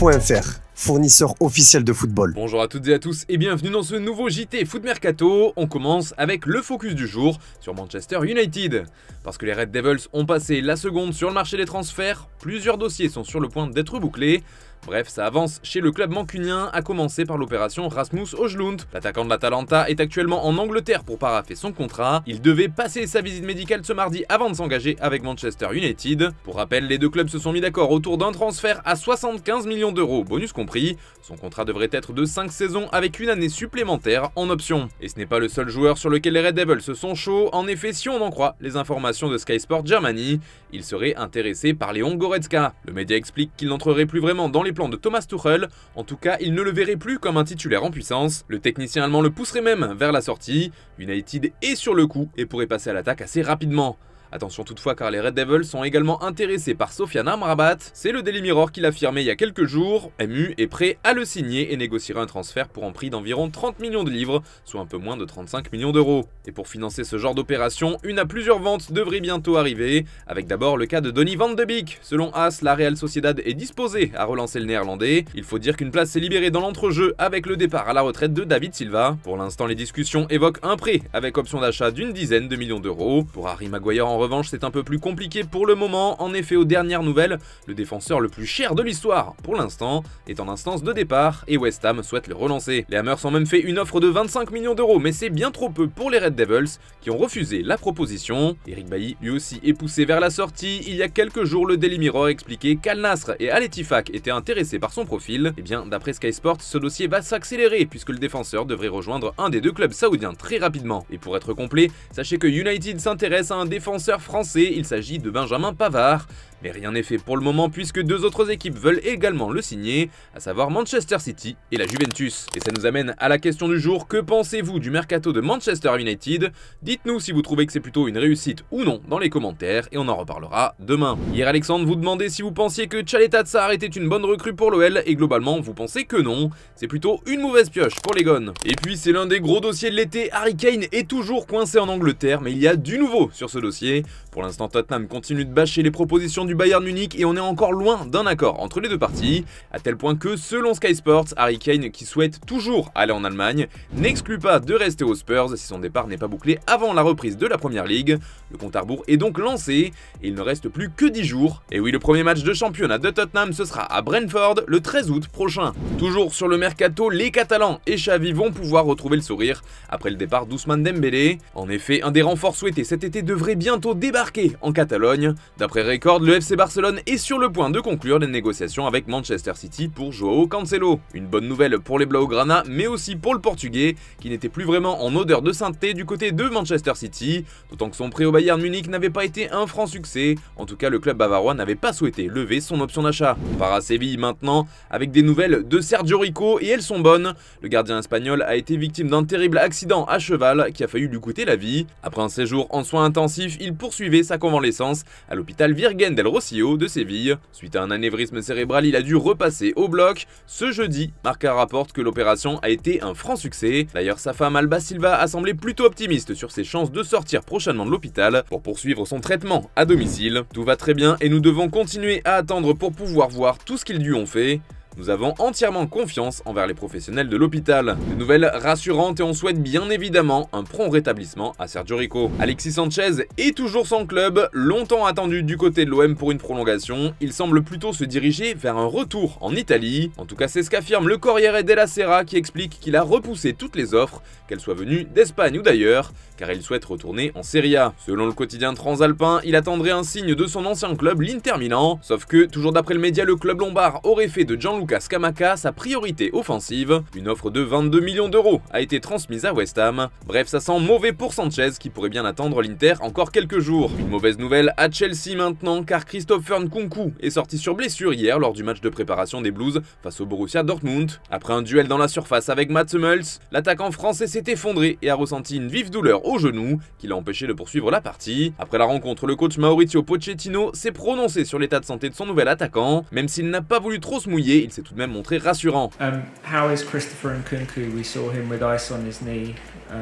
JT.fr, fournisseur officiel de football. Bonjour à toutes et à tous et bienvenue dans ce nouveau JT Foot Mercato. On commence avec le focus du jour sur Manchester United. Parce que les Red Devils ont passé la seconde sur le marché des transferts, plusieurs dossiers sont sur le point d'être bouclés. Bref, ça avance chez le club mancunien, à commencer par l'opération Rasmus Højlund. L'attaquant de l'Atalanta est actuellement en Angleterre pour paraffer son contrat. Il devait passer sa visite médicale ce mardi avant de s'engager avec Manchester United. Pour rappel, les deux clubs se sont mis d'accord autour d'un transfert à 75 millions d'euros, bonus compris. Son contrat devrait être de 5 saisons avec une année supplémentaire en option. Et ce n'est pas le seul joueur sur lequel les Red Devils se sont chauds. En effet, si on en croit les informations de Sky Sport Germany, il serait intéressé par Leon Goretzka. Le média explique qu'il n'entrerait plus vraiment dans les plans de Thomas Tuchel, en tout cas il ne le verrait plus comme un titulaire en puissance. Le technicien allemand le pousserait même vers la sortie. United est sur le coup et pourrait passer à l'attaque assez rapidement. Attention toutefois car les Red Devils sont également intéressés par Sofiane Amrabat. C'est le Daily Mirror qui l'affirmait il y a quelques jours. MU est prêt à le signer et négociera un transfert pour un prix d'environ 30 millions de livres, soit un peu moins de 35 millions d'euros. Et pour financer ce genre d'opération, une à plusieurs ventes devrait bientôt arriver, avec d'abord le cas de Donny van de Beek. Selon AS, la Real Sociedad est disposée à relancer le néerlandais. Il faut dire qu'une place s'est libérée dans l'entrejeu avec le départ à la retraite de David Silva. Pour l'instant, les discussions évoquent un prêt avec option d'achat d'une dizaine de millions d'euros. Pour Harry Maguire en revanche, c'est un peu plus compliqué pour le moment. En effet, aux dernières nouvelles, le défenseur le plus cher de l'histoire, pour l'instant, est en instance de départ et West Ham souhaite le relancer. Les Hammers ont même fait une offre de 25 millions d'euros, mais c'est bien trop peu pour les Red Devils qui ont refusé la proposition. Eric Bailly, lui aussi, est poussé vers la sortie. Il y a quelques jours, le Daily Mirror expliquait qu'Al Nassr et Al Ettifaq étaient intéressés par son profil. Et bien, d'après Sky Sport, ce dossier va s'accélérer puisque le défenseur devrait rejoindre un des deux clubs saoudiens très rapidement. Et pour être complet, sachez que United s'intéresse à un défenseur français. Il s'agit de Benjamin Pavard. Mais rien n'est fait pour le moment puisque deux autres équipes veulent également le signer, à savoir Manchester City et la Juventus. Et ça nous amène à la question du jour, que pensez-vous du mercato de Manchester United? Dites-nous si vous trouvez que c'est plutôt une réussite ou non dans les commentaires et on en reparlera demain. Hier Alexandre vous demandait si vous pensiez que Tchaleta Tsar était une bonne recrue pour l'OL et globalement vous pensez que non, c'est plutôt une mauvaise pioche pour les Gones. Et puis c'est l'un des gros dossiers de l'été, Harry Kane est toujours coincé en Angleterre mais il y a du nouveau sur ce dossier. Pour l'instant Tottenham continue de bâcher les propositions du Bayern Munich et on est encore loin d'un accord entre les deux parties, à tel point que selon Sky Sports, Harry Kane, qui souhaite toujours aller en Allemagne, n'exclut pas de rester aux Spurs si son départ n'est pas bouclé avant la reprise de la Première Ligue. Le compte à rebours est donc lancé et il ne reste plus que 10 jours. Et oui, le premier match de championnat de Tottenham ce sera à Brentford le 13 août prochain. Toujours sur le mercato, les Catalans et Xavi vont pouvoir retrouver le sourire après le départ d'Ousmane Dembélé. En effet, un des renforts souhaités cet été devrait bientôt débarquer en Catalogne. D'après Record, le FC Barcelone est sur le point de conclure les négociations avec Manchester City pour Joao Cancelo. Une bonne nouvelle pour les Blaugrana, mais aussi pour le Portugais, qui n'était plus vraiment en odeur de sainteté du côté de Manchester City, d'autant que son prêt au Bayern Munich n'avait pas été un franc succès. En tout cas, le club bavarois n'avait pas souhaité lever son option d'achat. On part à Séville maintenant, avec des nouvelles de Sergio Rico, et elles sont bonnes. Le gardien espagnol a été victime d'un terrible accident à cheval qui a failli lui coûter la vie. Après un séjour en soins intensifs, il poursuivait sa convalescence à l'hôpital Virgen del Rocío de Séville. Suite à un anévrisme cérébral, il a dû repasser au bloc. Ce jeudi, Marca rapporte que l'opération a été un franc succès. D'ailleurs, sa femme Alba Silva a semblé plutôt optimiste sur ses chances de sortir prochainement de l'hôpital pour poursuivre son traitement à domicile. Tout va très bien et nous devons continuer à attendre pour pouvoir voir tout ce qu'ils lui ont fait. Nous avons entièrement confiance envers les professionnels de l'hôpital. Des nouvelles rassurantes et on souhaite bien évidemment un prompt rétablissement à Sergio Rico. Alexis Sanchez est toujours sans club, longtemps attendu du côté de l'OM pour une prolongation. Il semble plutôt se diriger vers un retour en Italie. En tout cas, c'est ce qu'affirme le Corriere della Sera qui explique qu'il a repoussé toutes les offres, qu'elles soient venues d'Espagne ou d'ailleurs, car il souhaite retourner en Serie A. Selon le quotidien transalpin, il attendrait un signe de son ancien club, l'Inter Milan. Sauf que, toujours d'après le média, le club lombard aurait fait de Gianluca Scamacca sa priorité offensive. Une offre de 22 millions d'euros a été transmise à West Ham. Bref, ça sent mauvais pour Sanchez qui pourrait bien attendre l'Inter encore quelques jours. Une mauvaise nouvelle à Chelsea maintenant car Christopher Nkunku est sorti sur blessure hier lors du match de préparation des Blues face au Borussia Dortmund. Après un duel dans la surface avec Mats Hummels, l'attaquant français s'est effondré et a ressenti une vive douleur au genou qui l'a empêché de poursuivre la partie. Après la rencontre, le coach Mauricio Pochettino s'est prononcé sur l'état de santé de son nouvel attaquant. Même s'il n'a pas voulu trop se mouiller, il s'est tout de même montré rassurant. How is Christopher Nkunku? We saw him with ice on his knee.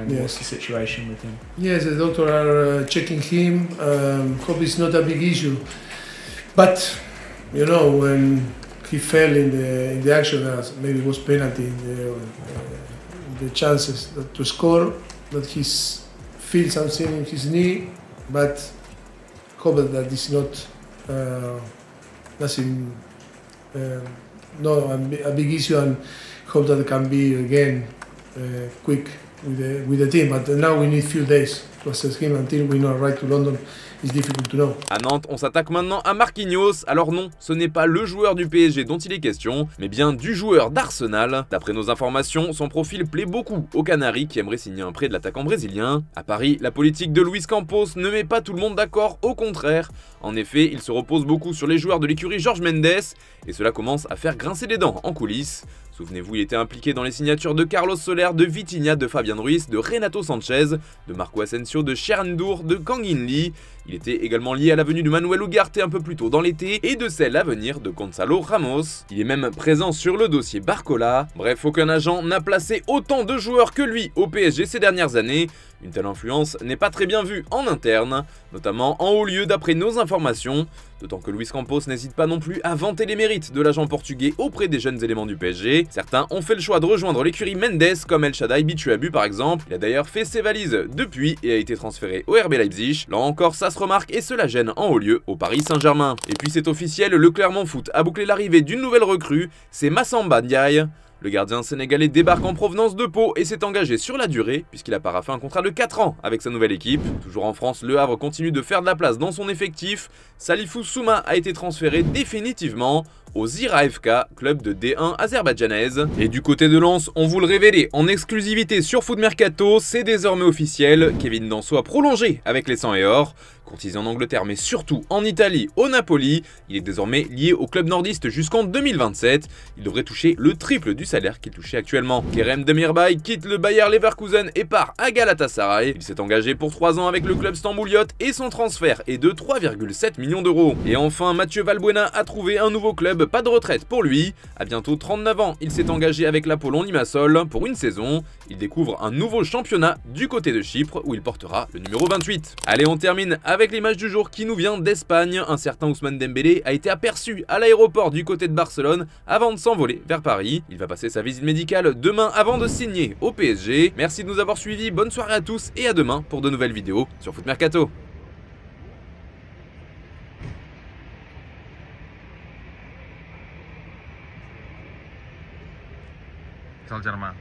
What's the situation with him? Yes, the doctor are checking him. Hope it's not a big issue. But, you know, when he fell in the action, as maybe it was penalty in the chances to score, that he's feel something in his knee, but hope that is not nothing, no a big issue, and hope that it can be again quick with the team. But now we need few days to assess him until we know right to London. It's difficult to know. À Nantes, on s'attaque maintenant à Marquinhos. Alors non, ce n'est pas le joueur du PSG dont il est question, mais bien du joueur d'Arsenal. D'après nos informations, son profil plaît beaucoup aux Canaries qui aimeraient signer un prêt de l'attaquant brésilien. À Paris, la politique de Luis Campos ne met pas tout le monde d'accord, au contraire. En effet, il se repose beaucoup sur les joueurs de l'écurie Jorge Mendes, et cela commence à faire grincer des dents en coulisses. Souvenez-vous, il était impliqué dans les signatures de Carlos Soler, de Vitinha, de Fabian Ruiz, de Renato Sanchez, de Marco Asensio, de Chernour, de Kang In Lee. Il était également lié à la venue de Manuel Ugarte un peu plus tôt dans l'été et de celle à venir de Gonzalo Ramos. Il est même présent sur le dossier Barcola. Bref, aucun agent n'a placé autant de joueurs que lui au PSG ces dernières années. Une telle influence n'est pas très bien vue en interne, notamment en haut lieu d'après nos informations, d'autant que Luis Campos n'hésite pas non plus à vanter les mérites de l'agent portugais auprès des jeunes éléments du PSG. Certains ont fait le choix de rejoindre l'écurie Mendes, comme El Shaddai Bituabu par exemple. Il a d'ailleurs fait ses valises depuis et a été transféré au RB Leipzig. Là encore, ça se remarque et cela gêne en haut lieu au Paris Saint-Germain. Et puis c'est officiel, le Clermont Foot a bouclé l'arrivée d'une nouvelle recrue, c'est Massamba Ndiaye. Le gardien sénégalais débarque en provenance de Pau et s'est engagé sur la durée puisqu'il a paraphé un contrat de 4 ans avec sa nouvelle équipe. Toujours en France, Le Havre continue de faire de la place dans son effectif. Salifou Souma a été transféré définitivement au Zira FK, club de D1 azerbaïdjanaise. Et du côté de Lens, on vous le révélait en exclusivité sur Foot Mercato, c'est désormais officiel, Kevin Danso a prolongé avec les 100 et or. Courtisé en Angleterre mais surtout en Italie, au Napoli, il est désormais lié au club nordiste jusqu'en 2027. Il devrait toucher le triple du salaire qu'il touchait actuellement. Kerem Demirbay quitte le Bayer Leverkusen et part à Galatasaray. Il s'est engagé pour 3 ans avec le club stambouliote et son transfert est de 3,7 millions d'euros. Et enfin, Mathieu Valbuena a trouvé un nouveau club, pas de retraite pour lui. À bientôt 39 ans, il s'est engagé avec l'Apollon Limassol pour une saison. Il découvre un nouveau championnat du côté de Chypre où il portera le numéro 28. Allez, on termine avec l'image du jour qui nous vient d'Espagne. Un certain Ousmane Dembélé a été aperçu à l'aéroport du côté de Barcelone avant de s'envoler vers Paris. Il va passer sa visite médicale demain avant de signer au PSG. Merci de nous avoir suivis, bonne soirée à tous et à demain pour de nouvelles vidéos sur Foot Mercato. Ciao Germain.